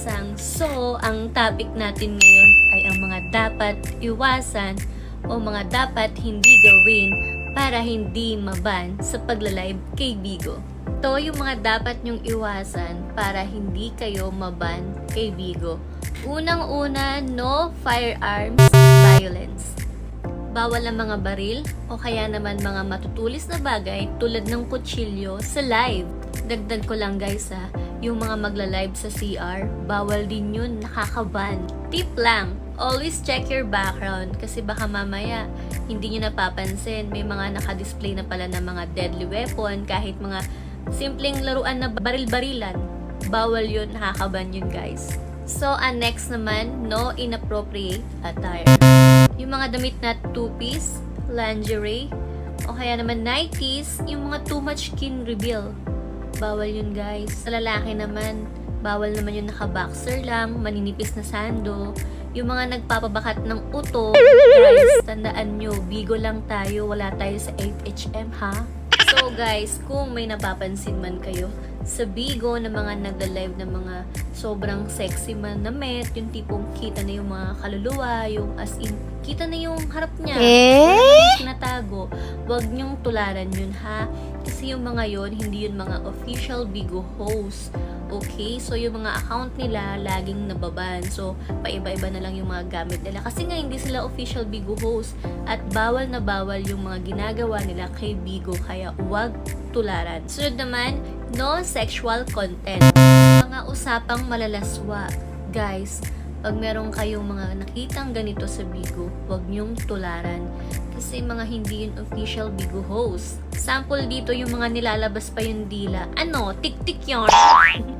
Sang. So, ang topic natin ngayon ay ang mga dapat iwasan o mga dapat hindi gawin para hindi maban sa pagla-live kay Bigo. Ito yung mga dapat nyong iwasan para hindi kayo maban kay Bigo. Unang-una, no firearms violence. Bawal ang mga baril o kaya naman mga matutulis na bagay tulad ng kutsilyo sa live. Dagdag ko lang guys yung mga magla-live sa CR, bawal din yun, nakakaban. Tip lang, always check your background kasi baka mamaya hindi nyo napapansin, may mga nakadisplay na pala ng mga deadly weapon, kahit mga simpleng laruan na baril-barilan. Bawal yun, nakakaban yun guys. So, next naman, no inappropriate attire. Yung mga damit na two-piece, lingerie, o kaya naman nighties, yung mga too much skin reveal. Bawal yun guys. Sa lalaki naman, bawal naman yung naka-boxer lang, maninipis na sando, yung mga nagpapabakat ng uto. Guys, tandaan nyo, Bigo lang tayo, wala tayo sa 8HM ha. So guys, kung may napapansin man kayo sa Bigo na mga nagla-live na mga sobrang sexy man na met, yung tipong kita na yung mga kaluluwa, yung as in, kita na yung harap niya, kinatago, wag nyong tularan yun ha. Kasi yung mga yun, hindi yun mga official Bigo host. Okay? So, yung mga account nila, laging nababan. So, paiba-iba na lang yung mga gamit nila. Kasi nga, hindi sila official Bigo host. At bawal na bawal yung mga ginagawa nila kay Bigo. Kaya, huwag tularan. Sunod naman, no sexual content. Mga usapang malalaswa. Guys, pag meron kayong mga nakitang ganito sa Bigo, huwag nyong tularan. Kasi mga hindi yun official Bigo host. Sample dito yung mga nilalabas pa yung dila. Ano? Tik-tik yun.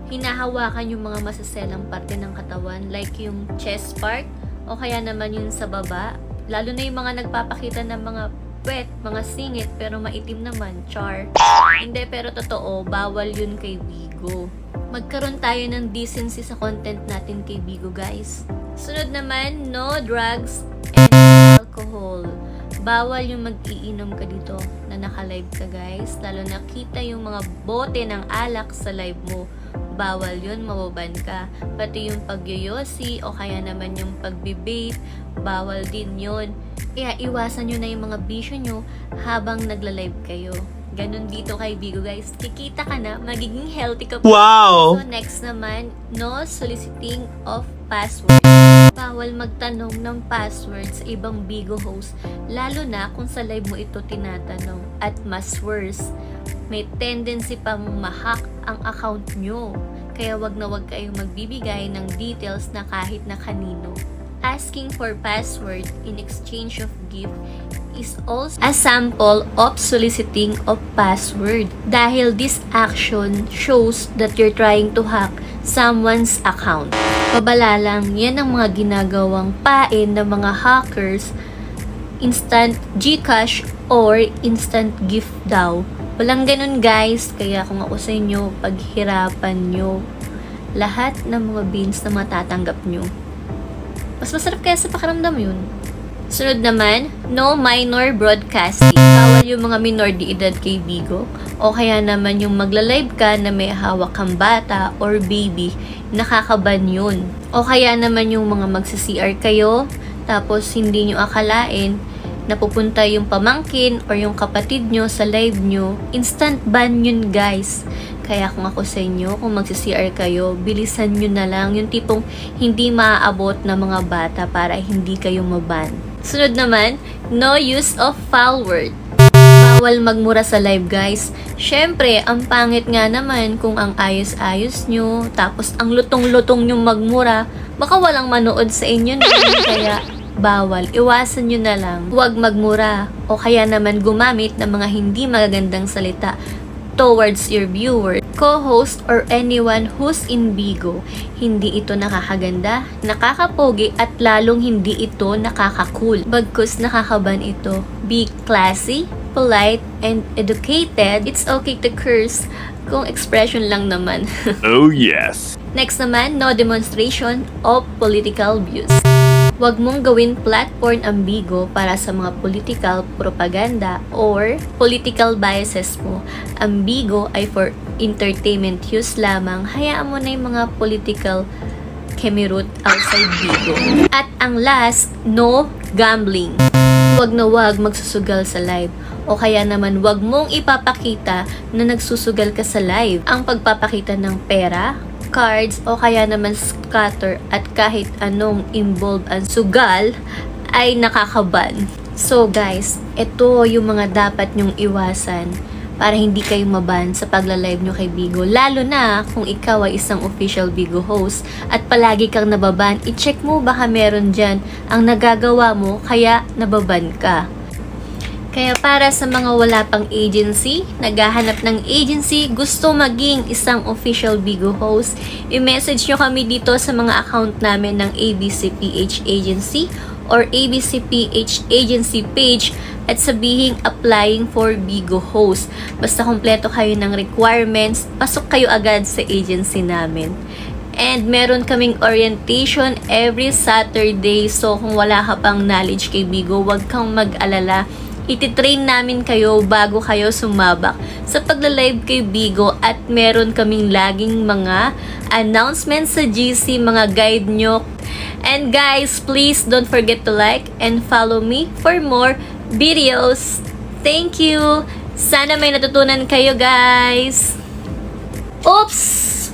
Hinahawakan yung mga masaselang parte ng katawan. Like yung chest part. O kaya naman yung sa baba. Lalo na yung mga nagpapakita ng mga puwet, mga singit. Pero maitim naman. Char. Hindi, pero totoo. Bawal yun kay Bigo. Magkaroon tayo ng decency sa content natin kay Bigo guys. Sunod naman, no drugs and alcohol. Bawal yung mag-iinom ka dito na naka-live ka guys. Lalo nakita yung mga bote ng alak sa live mo. Bawal yun, mababan ka. Pati yung pagyoyosi o kaya naman yung pagbibabe, bawal din yun. Kaya iwasan nyo na yung mga bisyo nyo habang nagla-live kayo. Ganon dito kay Bigo guys. Kikita ka na, magiging healthy ka pa. Wow! So next naman, no soliciting of password. Bawal magtanong ng password sa ibang Bigo host, lalo na kung sa live mo ito tinatanong. At mas worse, may tendency pang ma-hack ang account nyo. Kaya wag na wag kayong magbibigay ng details na kahit na kanino. Asking for password in exchange of gift is also a sample of soliciting of password. Dahil this action shows that you're trying to hack someone's account. Pabala lang, yan ang mga ginagawang pain ng mga hackers, instant GCash or instant gift daw. Walang ganun guys, kaya kung ako sa inyo, paghirapan nyo lahat ng mga beans na matatanggap nyo. Mas masarap kaya sa pakiramdam yun. Sunod naman, no minor broadcasting. Bawal yung mga minor de edad kay Bigo. O kaya naman yung magla-live ka na may hawak kang bata or baby, nakakaban yun. O kaya naman yung mga magsa-CR kayo, tapos hindi nyo akalain napupunta yung pamangkin or yung kapatid nyo sa live nyo, instant ban yun guys. Kaya kung ako sa inyo, kung magsi-CR kayo, bilisan nyo na lang yung tipong hindi maaabot na mga bata para hindi kayo maban. Sunod naman, no use of foul word. Bawal magmura sa live guys. Syempre, ang pangit nga naman kung ang ayos-ayos nyo, tapos ang lutong-lutong nyo magmura, baka walang manood sa inyo na. Kaya bawal, iwasan nyo na lang. Huwag magmura o kaya naman gumamit ng mga hindi magagandang salita towards your viewer, co-host, or anyone who's in Bigo. Hindi ito nakakaganda, nakakapogi, at lalong hindi ito nakakacool. Bagkus nakakaban ito. Be classy, polite, and educated. It's okay to curse kung expression lang naman. Oh yes! Next naman, no demonstration of political views. Huwag mong gawin platform ang Bigo para sa mga political propaganda or political biases mo. Ang Bigo ay for entertainment use lamang. Hayaan mo na yung mga political Kemerut outside Bigo. At ang last, no gambling. Wag na wag magsusugal sa live. O kaya naman wag mong ipapakita na nagsusugal ka sa live. Ang pagpapakita ng pera, cards, o kaya naman scatter at kahit anong involved ang sugal ay nakakaban. So guys, ito yung mga dapat nyong iwasan para hindi kayo maban sa pagla-live nyo kay Bigo. Lalo na kung ikaw ay isang official Bigo host at palagi kang nababan, i-check mo baka meron dyan ang nagagawa mo kaya nababan ka. Kaya para sa mga wala pang agency, naghahanap ng agency, gusto maging isang official Bigo host, i-message nyo kami dito sa mga account namin ng ABCPH Agency or ABCPH Agency page at sabihing applying for Bigo host. Basta kompleto kayo ng requirements, pasok kayo agad sa agency namin. And meron kaming orientation every Saturday. So kung wala ka pang knowledge kay Bigo, wag kang mag-alala. Ititrain namin kayo bago kayo sumabak sa pagla-live kay Bigo at meron kaming laging mga announcements sa GC, mga guide nyo. And guys, please don't forget to like and follow me for more videos. Thank you! Sana may natutunan kayo guys! Oops!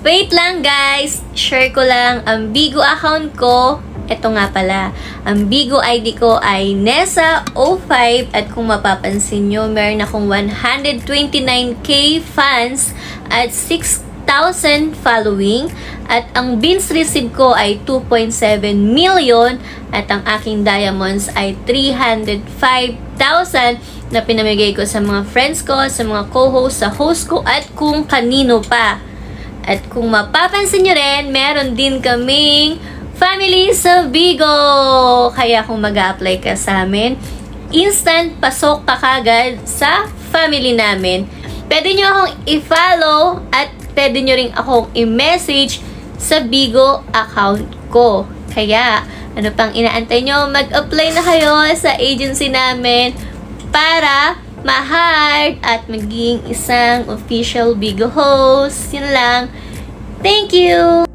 Wait lang guys! Share ko lang ang Bigo account ko. Ito nga pala, ang Bigo ID ko ay Nessa05 at kung mapapansin nyo, meron akong 129k fans at 6,000 following at ang bins receive ko ay 2.7 million at ang aking diamonds ay 305,000 na pinamigay ko sa mga friends ko, sa mga co-host, sa host ko at kung kanino pa. At kung mapapansin nyo rin, meron din kaming family sa Bigo. Kaya kung mag-a-apply ka sa amin, instant pasok ka kagad sa family namin. Pwede nyo akong i-follow at pwede nyo rin akong i-message sa Bigo account ko. Kaya, ano pang inaantay nyo? Mag-apply na kayo sa agency namin para ma-hire at maging isang official Bigo host. Yun lang. Thank you!